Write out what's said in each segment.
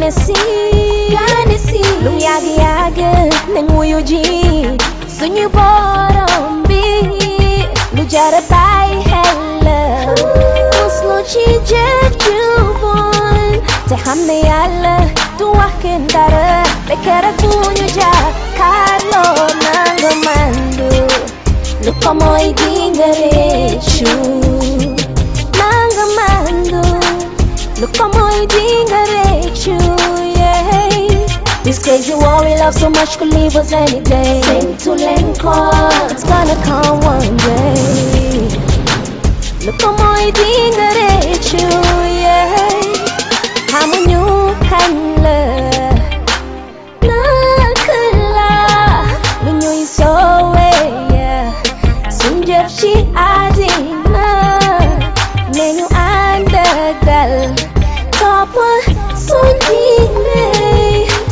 ganesi lum yagi yagi nenguyu ji suñu borom bi lu jara bàyyi xel muslu ci jëf ju bon te xam ne Yàlla du wax kenn dara rekk fu ñu jàkkaarloo nanga mandu lu ko mooy dinga réccu nanga mandu lu ko mooy dinga réccu This crazy war we love so much could leave us any day. Sing to Lenko, it's gonna come one day. Look at my dinga rechu, yeah. I'm a new handler. Nakala, when you so way, yeah. Soon Jeff she adina, menu undergal. Top soon dinga.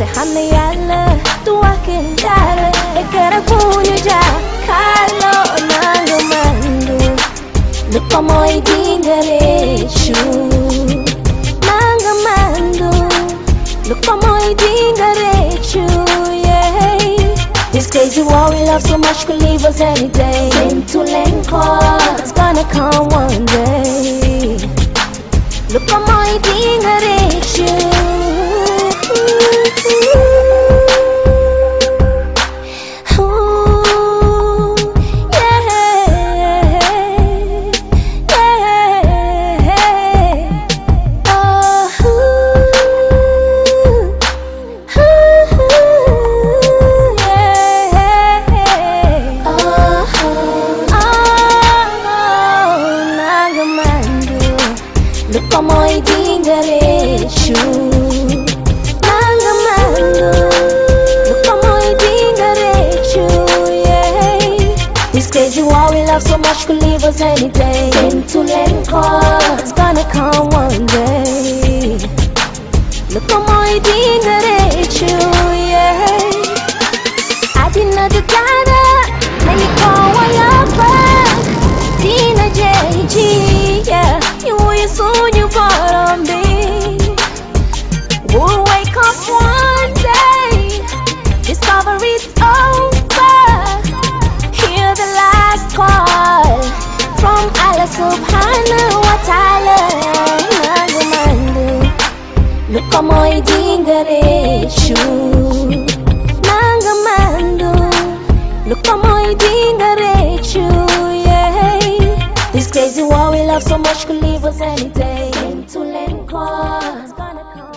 Te xamne Yàlla du wax kenn dara rekk fu ñu jàkkaarloo nanga mandu lu ko mooy dinga réccu nanga mandu lu ko mooy dinga réccu This crazy war we love so much could leave us any day. Sing to Lenko, it's gonna come one day. Lu ko mooy dinga réccu Look at my dinga réccu nanga mandu look at my dinga réccu This crazy war we love so much could leave us any day. Sing to Lenko, it's gonna come one day. Look at my dinga réccu I didn't know the data then you call what you're back Dina JG You soon you bottom me. We'll wake up one day, discover it's over. Hear the last call from Allah subhanahu wa ta'ala. Nanga mandu, look at my dinga réccu. Nanga mandu, look at my dinga réccu. This crazy war we love so much could leave us any day. Into Lenko, it's gonna come.